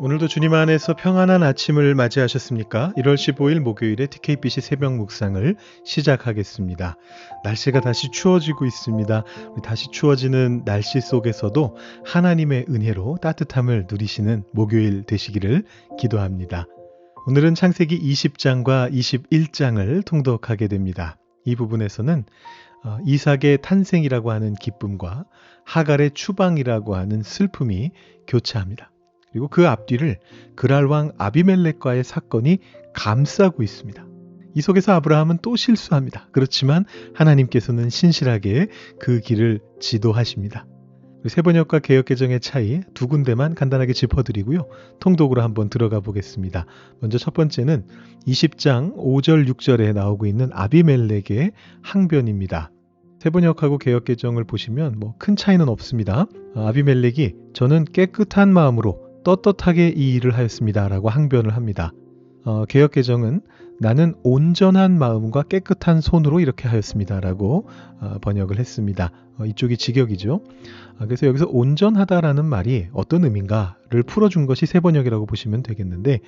오늘도 주님 안에서 평안한 아침을 맞이하셨습니까? 1월 15일 목요일에 TKBC 새벽 묵상을 시작하겠습니다. 날씨가 다시 추워지고 있습니다. 우리 다시 추워지는 날씨 속에서도 하나님의 은혜로 따뜻함을 누리시는 목요일 되시기를 기도합니다. 오늘은 창세기 20장과 21장을 통독하게 됩니다. 이 부분에서는 이삭의 탄생이라고 하는 기쁨과 하갈의 추방이라고 하는 슬픔이 교차합니다. 그리고 그 앞뒤를 그랄왕 아비멜렉과의 사건이 감싸고 있습니다. 이 속에서 아브라함은 또 실수합니다. 그렇지만 하나님께서는 신실하게 그 길을 지도하십니다. 새번역과 개역개정의 차이 두 군데만 간단하게 짚어드리고요. 통독으로 한번 들어가 보겠습니다. 먼저 첫 번째는 20장 5절 6절에 나오고 있는 아비멜렉의 항변입니다. 새번역하고 개역개정을 보시면 큰 차이는 없습니다. 아비멜렉이 저는 깨끗한 마음으로 떳떳하게 이 일을 하였습니다 라고 항변을 합니다. 개역개정은 나는 온전한 마음과 깨끗한 손으로 이렇게 하였습니다 라고 번역을 했습니다. 이쪽이 직역이죠. 그래서 여기서 온전하다라는 말이 어떤 의미인가를 풀어준 것이 새번역이라고 보시면 되겠는데,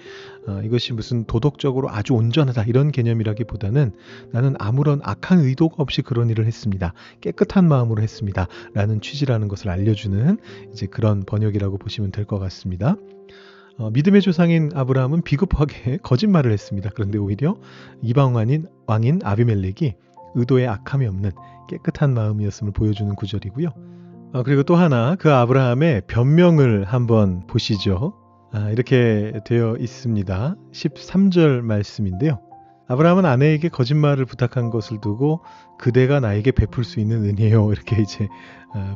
이것이 무슨 도덕적으로 아주 온전하다 이런 개념이라기보다는 나는 아무런 악한 의도가 없이 그런 일을 했습니다. 깨끗한 마음으로 했습니다 라는 취지라는 것을 알려주는 이제 그런 번역이라고 보시면 될 것 같습니다. 믿음의 조상인 아브라함은 비겁하게 거짓말을 했습니다. 그런데 오히려 이방 왕인 아비멜렉이 의도에 악함이 없는 깨끗한 마음이었음을 보여주는 구절이고요. 그리고 또 하나 그 아브라함의 변명을 한번 보시죠. 이렇게 되어 있습니다. 13절 말씀인데요. 아브라함은 아내에게 거짓말을 부탁한 것을 두고 그대가 나에게 베풀 수 있는 은혜요 이렇게 이제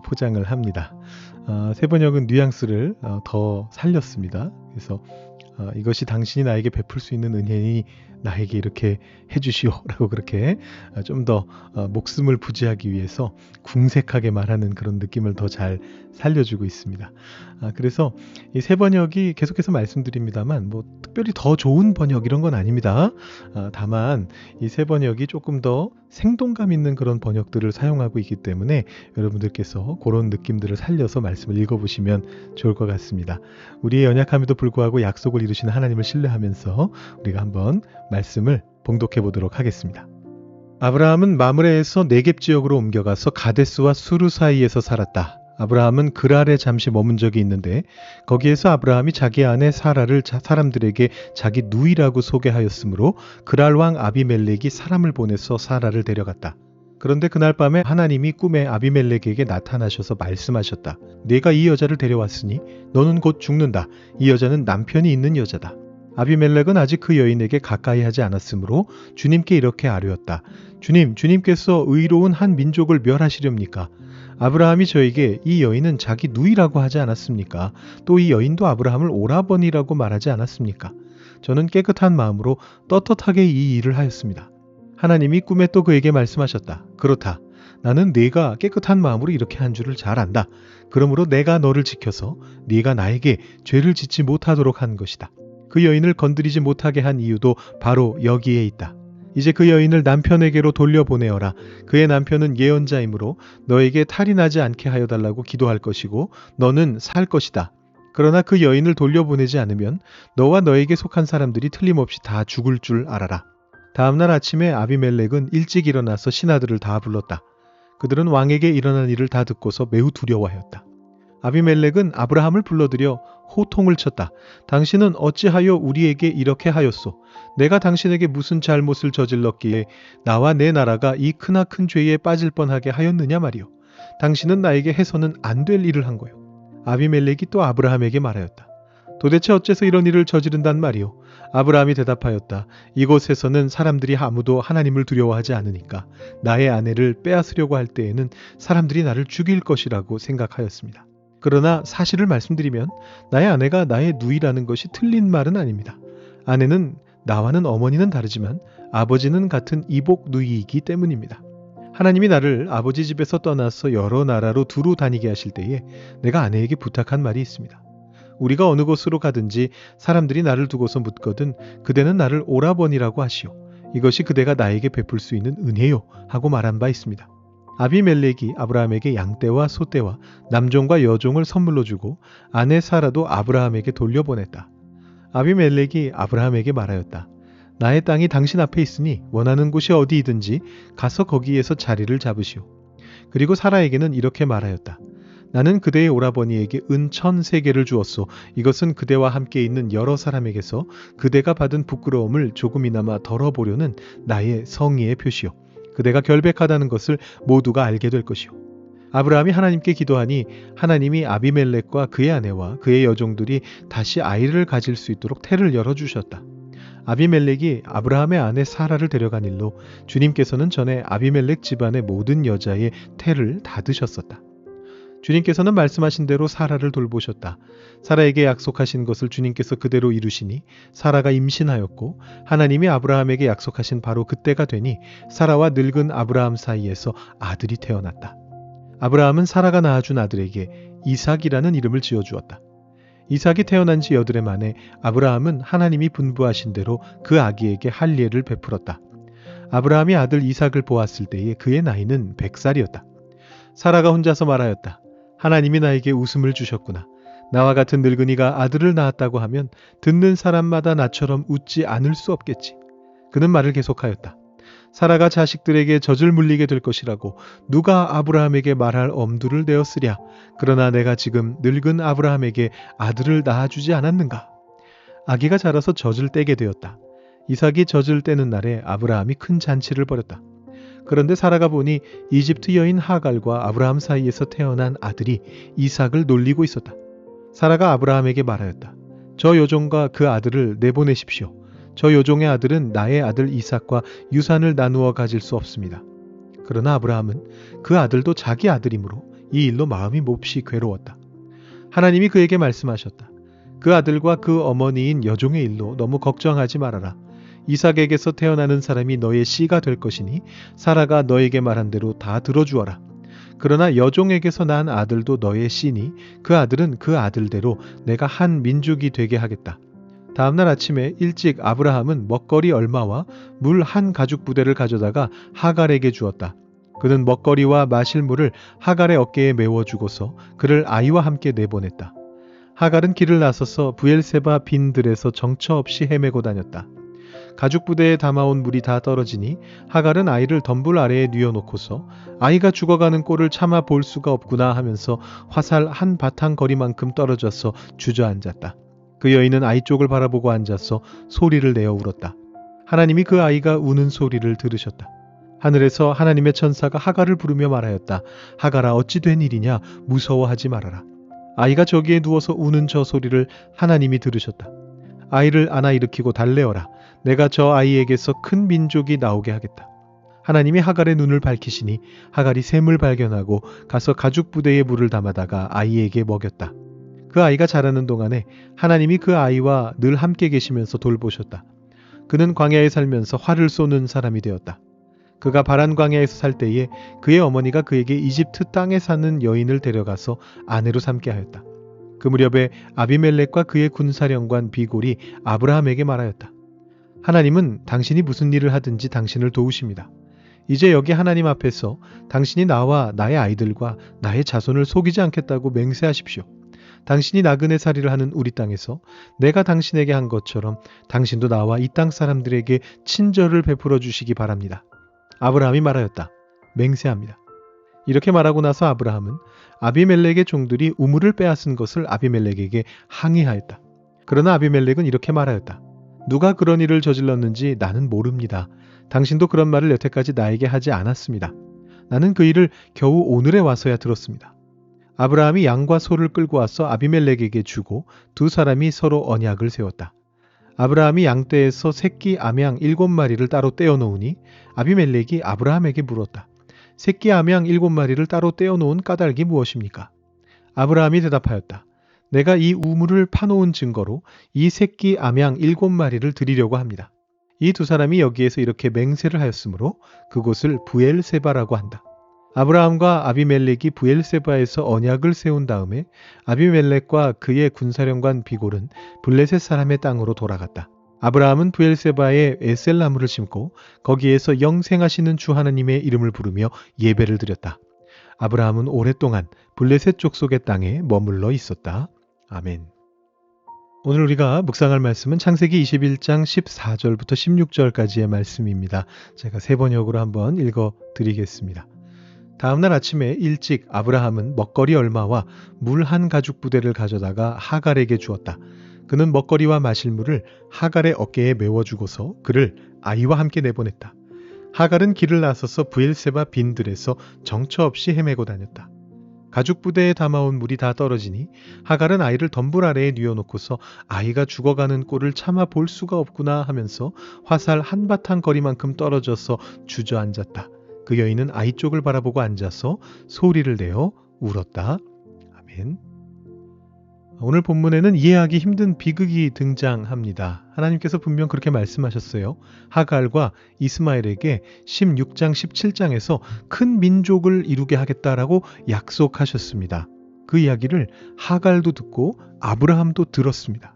포장을 합니다. 새번역은 뉘앙스를 더 살렸습니다. 그래서 이것이 당신이 나에게 베풀 수 있는 은혜니 나에게 이렇게 해주시오 라고 그렇게 좀 더 목숨을 부지하기 위해서 궁색하게 말하는 그런 느낌을 더 잘 살려주고 있습니다. 그래서 이 새 번역이 계속해서 말씀드립니다만 특별히 더 좋은 번역 이런 건 아닙니다. 다만 이 새 번역이 조금 더 생동감 있는 그런 번역들을 사용하고 있기 때문에 여러분들께서 그런 느낌들을 살려서 말씀을 읽어보시면 좋을 것 같습니다. 우리의 연약함에도 불구하고 약속을 이루시는 하나님을 신뢰하면서 우리가 한번 말씀을 봉독해 보도록 하겠습니다. 아브라함은 마므레에서 네겝 지역으로 옮겨가서 가데스와 수르 사이에서 살았다. 아브라함은 그랄에 잠시 머문 적이 있는데 거기에서 아브라함이 자기 아내 사라를 사람들에게 자기 누이라고 소개하였으므로 그랄 왕 아비멜렉이 사람을 보내서 사라를 데려갔다. 그런데 그날 밤에 하나님이 꿈에 아비멜렉에게 나타나셔서 말씀하셨다. 네가 이 여자를 데려왔으니 너는 곧 죽는다. 이 여자는 남편이 있는 여자다. 아비멜렉은 아직 그 여인에게 가까이 하지 않았으므로 주님께 이렇게 아뢰었다. 주님께서 의로운 한 민족을 멸하시렵니까? 아브라함이 저에게 이 여인은 자기 누이라고 하지 않았습니까? 또 이 여인도 아브라함을 오라버니라고 말하지 않았습니까? 저는 깨끗한 마음으로 떳떳하게 이 일을 하였습니다. 하나님이 꿈에 또 그에게 말씀하셨다. 그렇다. 나는 네가 깨끗한 마음으로 이렇게 한 줄을 잘 안다. 그러므로 내가 너를 지켜서 네가 나에게 죄를 짓지 못하도록 한 것이다. 그 여인을 건드리지 못하게 한 이유도 바로 여기에 있다. 이제 그 여인을 남편에게로 돌려보내어라. 그의 남편은 예언자이므로 너에게 탈이 나지 않게 하여 달라고 기도할 것이고 너는 살 것이다. 그러나 그 여인을 돌려보내지 않으면 너와 너에게 속한 사람들이 틀림없이 다 죽을 줄 알아라. 다음날 아침에 아비멜렉은 일찍 일어나서 신하들을 다 불렀다. 그들은 왕에게 일어난 일을 다 듣고서 매우 두려워하였다. 아비멜렉은 아브라함을 불러들여 호통을 쳤다. 당신은 어찌하여 우리에게 이렇게 하였소? 내가 당신에게 무슨 잘못을 저질렀기에 나와 내 나라가 이 크나큰 죄에 빠질 뻔하게 하였느냐 말이오. 당신은 나에게 해서는 안 될 일을 한 거요. 아비멜렉이 또 아브라함에게 말하였다. 도대체 어째서 이런 일을 저지른단 말이오? 아브라함이 대답하였다. 이곳에서는 사람들이 아무도 하나님을 두려워하지 않으니까 나의 아내를 빼앗으려고 할 때에는 사람들이 나를 죽일 것이라고 생각하였습니다. 그러나 사실을 말씀드리면 나의 아내가 나의 누이라는 것이 틀린 말은 아닙니다. 아내는 나와는 어머니는 다르지만 아버지는 같은 이복 누이이기 때문입니다. 하나님이 나를 아버지 집에서 떠나서 여러 나라로 두루 다니게 하실 때에 내가 아내에게 부탁한 말이 있습니다. 우리가 어느 곳으로 가든지 사람들이 나를 두고서 묻거든 그대는 나를 오라버니라고 하시오. 이것이 그대가 나에게 베풀 수 있는 은혜요 하고 말한 바 있습니다. 아비멜렉이 아브라함에게 양떼와 소떼와 남종과 여종을 선물로 주고 아내 사라도 아브라함에게 돌려보냈다. 아비멜렉이 아브라함에게 말하였다. 나의 땅이 당신 앞에 있으니 원하는 곳이 어디이든지 가서 거기에서 자리를 잡으시오. 그리고 사라에게는 이렇게 말하였다. 나는 그대의 오라버니에게 은 1,000세겔을 주었소. 이것은 그대와 함께 있는 여러 사람에게서 그대가 받은 부끄러움을 조금이나마 덜어보려는 나의 성의의 표시요. 그대가 결백하다는 것을 모두가 알게 될 것이요. 아브라함이 하나님께 기도하니 하나님이 아비멜렉과 그의 아내와 그의 여종들이 다시 아이를 가질 수 있도록 태를 열어주셨다. 아비멜렉이 아브라함의 아내 사라를 데려간 일로 주님께서는 전에 아비멜렉 집안의 모든 여자의 태를 닫으셨었다. 주님께서는 말씀하신 대로 사라를 돌보셨다. 사라에게 약속하신 것을 주님께서 그대로 이루시니 사라가 임신하였고 하나님이 아브라함에게 약속하신 바로 그때가 되니 사라와 늙은 아브라함 사이에서 아들이 태어났다. 아브라함은 사라가 낳아준 아들에게 이삭이라는 이름을 지어주었다. 이삭이 태어난 지 8해 만에 아브라함은 하나님이 분부하신 대로 그 아기에게 할례를 베풀었다. 아브라함이 아들 이삭을 보았을 때에 그의 나이는 100살이었다. 사라가 혼자서 말하였다. 하나님이 나에게 웃음을 주셨구나. 나와 같은 늙은이가 아들을 낳았다고 하면 듣는 사람마다 나처럼 웃지 않을 수 없겠지. 그는 말을 계속하였다. 사라가 자식들에게 젖을 물리게 될 것이라고 누가 아브라함에게 말할 엄두를 내었으랴. 그러나 내가 지금 늙은 아브라함에게 아들을 낳아주지 않았는가. 아기가 자라서 젖을 떼게 되었다. 이삭이 젖을 떼는 날에 아브라함이 큰 잔치를 벌였다. 그런데 사라가 보니 이집트 여인 하갈과 아브라함 사이에서 태어난 아들이 이삭을 놀리고 있었다. 사라가 아브라함에게 말하였다. 저 여종과 그 아들을 내보내십시오. 저 여종의 아들은 나의 아들 이삭과 유산을 나누어 가질 수 없습니다. 그러나 아브라함은 그 아들도 자기 아들이므로 이 일로 마음이 몹시 괴로웠다. 하나님이 그에게 말씀하셨다. 그 아들과 그 어머니인 여종의 일로 너무 걱정하지 말아라. 이삭에게서 태어나는 사람이 너의 씨가 될 것이니 사라가 너에게 말한 대로 다 들어주어라. 그러나 여종에게서 난 아들도 너의 씨니 그 아들은 그 아들대로 내가 한 민족이 되게 하겠다. 다음날 아침에 일찍 아브라함은 먹거리 얼마와 물 한 가죽 부대를 가져다가 하갈에게 주었다. 그는 먹거리와 마실 물을 하갈의 어깨에 메워주고서 그를 아이와 함께 내보냈다. 하갈은 길을 나서서 브엘세바 빈 들에서 정처 없이 헤매고 다녔다. 가죽 부대에 담아온 물이 다 떨어지니 하갈은 아이를 덤불 아래에 뉘어놓고서 아이가 죽어가는 꼴을 참아 볼 수가 없구나 하면서 화살 한 바탕 거리만큼 떨어져서 주저앉았다. 그 여인은 아이 쪽을 바라보고 앉아서 소리를 내어 울었다. 하나님이 그 아이가 우는 소리를 들으셨다. 하늘에서 하나님의 천사가 하갈을 부르며 말하였다. 하갈아, 어찌 된 일이냐? 무서워하지 말아라. 아이가 저기에 누워서 우는 저 소리를 하나님이 들으셨다. 아이를 안아 일으키고 달래어라. 내가 저 아이에게서 큰 민족이 나오게 하겠다. 하나님이 하갈의 눈을 밝히시니 하갈이 샘을 발견하고 가서 가죽 부대에 물을 담아다가 아이에게 먹였다. 그 아이가 자라는 동안에 하나님이 그 아이와 늘 함께 계시면서 돌보셨다. 그는 광야에 살면서 활을 쏘는 사람이 되었다. 그가 바란 광야에서 살 때에 그의 어머니가 그에게 이집트 땅에 사는 여인을 데려가서 아내로 삼게 하였다. 그 무렵에 아비멜렉과 그의 군사령관 비골이 아브라함에게 말하였다. 하나님은 당신이 무슨 일을 하든지 당신을 도우십니다. 이제 여기 하나님 앞에서 당신이 나와 나의 아이들과 나의 자손을 속이지 않겠다고 맹세하십시오. 당신이 나그네 살이를 하는 우리 땅에서 내가 당신에게 한 것처럼 당신도 나와 이 땅 사람들에게 친절을 베풀어 주시기 바랍니다. 아브라함이 말하였다. 맹세합니다. 이렇게 말하고 나서 아브라함은 아비멜렉의 종들이 우물을 빼앗은 것을 아비멜렉에게 항의하였다. 그러나 아비멜렉은 이렇게 말하였다. 누가 그런 일을 저질렀는지 나는 모릅니다. 당신도 그런 말을 여태까지 나에게 하지 않았습니다. 나는 그 일을 겨우 오늘에 와서야 들었습니다. 아브라함이 양과 소를 끌고 와서 아비멜렉에게 주고 두 사람이 서로 언약을 세웠다. 아브라함이 양떼에서 새끼 암양 7마리를 따로 떼어 놓으니 아비멜렉이 아브라함에게 물었다. 새끼 암양 7마리를 따로 떼어 놓은 까닭이 무엇입니까? 아브라함이 대답하였다. 내가 이 우물을 파놓은 증거로 이 새끼 암양 7마리를 드리려고 합니다. 이 두 사람이 여기에서 이렇게 맹세를 하였으므로 그곳을 브엘세바라고 한다. 아브라함과 아비멜렉이 브엘세바에서 언약을 세운 다음에 아비멜렉과 그의 군사령관 비골은 블레셋 사람의 땅으로 돌아갔다. 아브라함은 브엘세바에 에셀나무를 심고 거기에서 영생하시는 주 하나님의 이름을 부르며 예배를 드렸다. 아브라함은 오랫동안 블레셋 족속의 땅에 머물러 있었다. 아멘. 오늘 우리가 묵상할 말씀은 창세기 21장 14절부터 16절까지의 말씀입니다. 제가 세 번역으로 한번 읽어 드리겠습니다. 다음날 아침에 일찍 아브라함은 먹거리 얼마와 물 한 가죽 부대를 가져다가 하갈에게 주었다. 그는 먹거리와 마실 물을 하갈의 어깨에 메워주고서 그를 아이와 함께 내보냈다. 하갈은 길을 나서서 브엘세바 빈들에서 정처 없이 헤매고 다녔다. 가죽 부대에 담아온 물이 다 떨어지니 하갈은 아이를 덤불 아래에 뉘어놓고서 아이가 죽어가는 꼴을 참아 볼 수가 없구나 하면서 화살 한바탕 거리만큼 떨어져서 주저앉았다. 그 여인은 아이 쪽을 바라보고 앉아서 소리를 내어 울었다. 아멘. 오늘 본문에는 이해하기 힘든 비극이 등장합니다. 하나님께서 분명 그렇게 말씀하셨어요. 하갈과 이스마엘에게 16장 17장에서 큰 민족을 이루게 하겠다라고 약속하셨습니다. 그 이야기를 하갈도 듣고 아브라함도 들었습니다.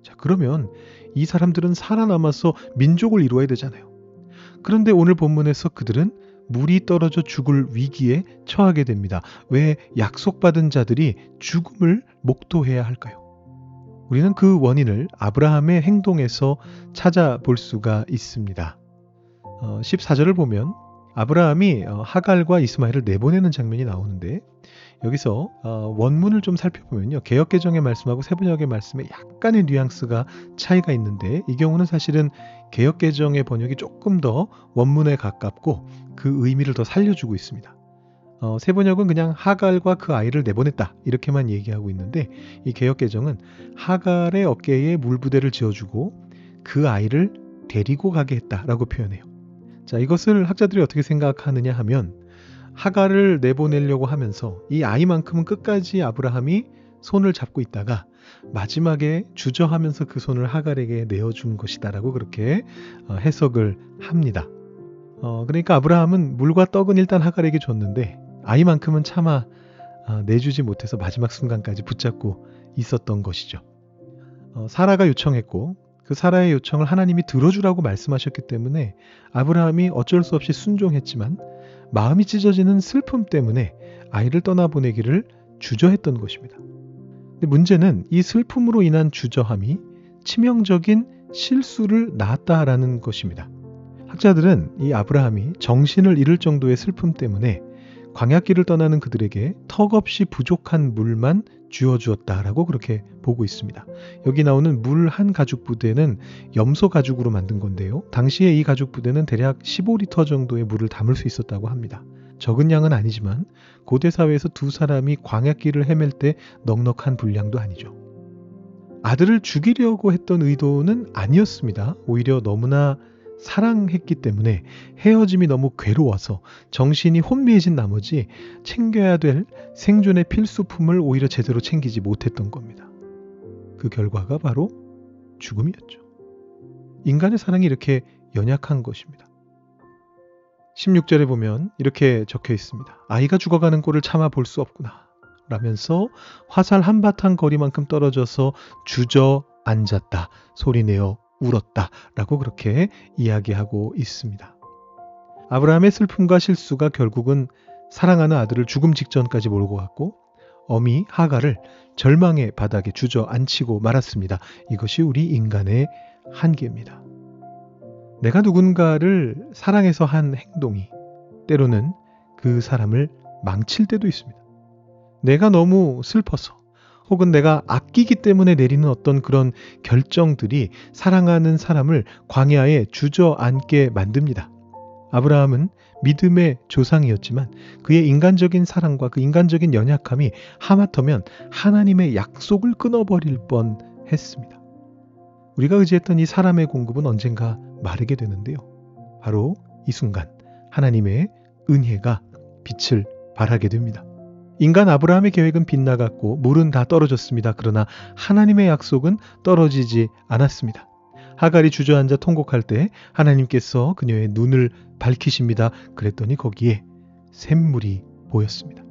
자, 그러면 이 사람들은 살아남아서 민족을 이루어야 되잖아요. 그런데 오늘 본문에서 그들은 물이 떨어져 죽을 위기에 처하게 됩니다. 왜 약속받은 자들이 죽음을 목도해야 할까요? 우리는 그 원인을 아브라함의 행동에서 찾아볼 수가 있습니다. 14절을 보면 아브라함이 하갈과 이스마엘을 내보내는 장면이 나오는데 여기서 원문을 좀 살펴보면요. 개역개정의 말씀하고 세번역의 말씀에 약간의 뉘앙스가 차이가 있는데 이 경우는 사실은 개역개정의 번역이 조금 더 원문에 가깝고 그 의미를 더 살려주고 있습니다. 세번역은 그냥 하갈과 그 아이를 내보냈다 이렇게만 얘기하고 있는데 이 개역개정은 하갈의 어깨에 물부대를 지어주고 그 아이를 데리고 가게 했다라고 표현해요. 자, 이것을 학자들이 어떻게 생각하느냐 하면 하갈을 내보내려고 하면서 이 아이만큼은 끝까지 아브라함이 손을 잡고 있다가 마지막에 주저하면서 그 손을 하갈에게 내어준 것이다라고 그렇게 해석을 합니다. 그러니까 아브라함은 물과 떡은 일단 하갈에게 줬는데 아이만큼은 차마 내주지 못해서 마지막 순간까지 붙잡고 있었던 것이죠. 사라가 요청했고 그 사라의 요청을 하나님이 들어주라고 말씀하셨기 때문에 아브라함이 어쩔 수 없이 순종했지만 마음이 찢어지는 슬픔 때문에 아이를 떠나보내기를 주저했던 것입니다. 근데 문제는 이 슬픔으로 인한 주저함이 치명적인 실수를 낳았다라는 것입니다. 학자들은 이 아브라함이 정신을 잃을 정도의 슬픔 때문에 광야길을 떠나는 그들에게 턱없이 부족한 물만 쥐어주었다라고 그렇게 보고 있습니다. 여기 나오는 물 한 가죽 부대는 염소 가죽으로 만든 건데요. 당시에 이 가죽 부대는 대략 15리터 정도의 물을 담을 수 있었다고 합니다. 적은 양은 아니지만 고대 사회에서 두 사람이 광야길을 헤맬 때 넉넉한 분량도 아니죠. 아들을 죽이려고 했던 의도는 아니었습니다. 오히려 너무나 사랑했기 때문에 헤어짐이 너무 괴로워서 정신이 혼미해진 나머지 챙겨야 될 생존의 필수품을 오히려 제대로 챙기지 못했던 겁니다. 그 결과가 바로 죽음이었죠. 인간의 사랑이 이렇게 연약한 것입니다. 16절에 보면 이렇게 적혀 있습니다. 아이가 죽어가는 꼴을 참아 볼 수 없구나 라면서 화살 한바탕 거리만큼 떨어져서 주저앉았다 소리내어 울었다 라고 그렇게 이야기하고 있습니다. 아브라함의 슬픔과 실수가 결국은 사랑하는 아들을 죽음 직전까지 몰고 갔고 어미 하갈을 절망의 바닥에 주저앉히고 말았습니다. 이것이 우리 인간의 한계입니다. 내가 누군가를 사랑해서 한 행동이 때로는 그 사람을 망칠 때도 있습니다. 내가 너무 슬퍼서 혹은 내가 아끼기 때문에 내리는 어떤 그런 결정들이 사랑하는 사람을 광야에 주저앉게 만듭니다. 아브라함은 믿음의 조상이었지만 그의 인간적인 사랑과 그 인간적인 연약함이 하마터면 하나님의 약속을 끊어버릴 뻔했습니다. 우리가 의지했던 이 사람의 공급은 언젠가 마르게 되는데요. 바로 이 순간 하나님의 은혜가 빛을 발하게 됩니다. 인간 아브라함의 계획은 빗나갔고 물은 다 떨어졌습니다. 그러나 하나님의 약속은 떨어지지 않았습니다. 하갈이 주저앉아 통곡할 때 하나님께서 그녀의 눈을 밝히십니다. 그랬더니 거기에 샘물이 보였습니다.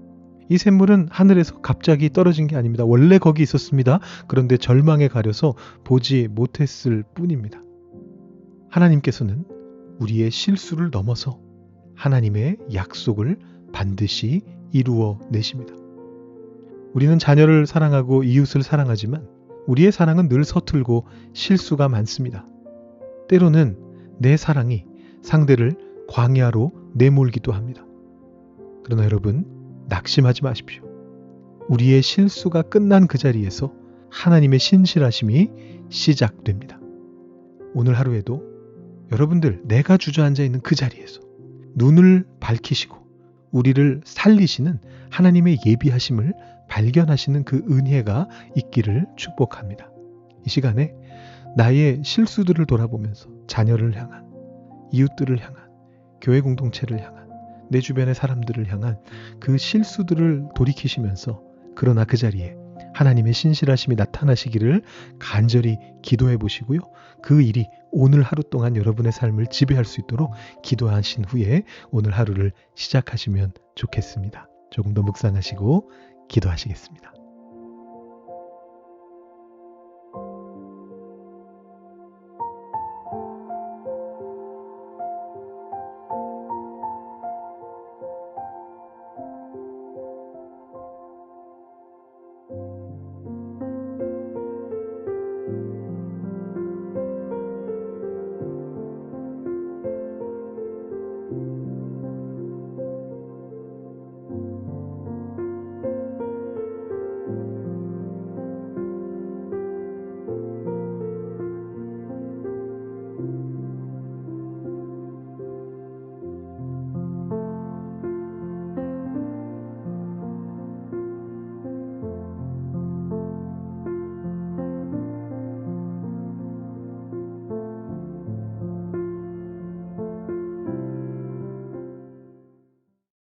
이 샘물은 하늘에서 갑자기 떨어진 게 아닙니다. 원래 거기 있었습니다. 그런데 절망에 가려서 보지 못했을 뿐입니다. 하나님께서는 우리의 실수를 넘어서 하나님의 약속을 반드시 이루어 내십니다. 우리는 자녀를 사랑하고 이웃을 사랑하지만 우리의 사랑은 늘 서툴고 실수가 많습니다. 때로는 내 사랑이 상대를 광야로 내몰기도 합니다. 그러나 여러분, 낙심하지 마십시오. 우리의 실수가 끝난 그 자리에서 하나님의 신실하심이 시작됩니다. 오늘 하루에도 여러분들, 내가 주저앉아 있는 그 자리에서 눈을 밝히시고 우리를 살리시는 하나님의 예비하심을 발견하시는 그 은혜가 있기를 축복합니다. 이 시간에 나의 실수들을 돌아보면서 자녀를 향한, 이웃들을 향한, 교회 공동체를 향한, 내 주변의 사람들을 향한 그 실수들을 돌이키시면서 그러나 그 자리에 하나님의 신실하심이 나타나시기를 간절히 기도해 보시고요. 그 일이 오늘 하루 동안 여러분의 삶을 지배할 수 있도록 기도하신 후에 오늘 하루를 시작하시면 좋겠습니다. 조금 더 묵상하시고 기도하시겠습니다.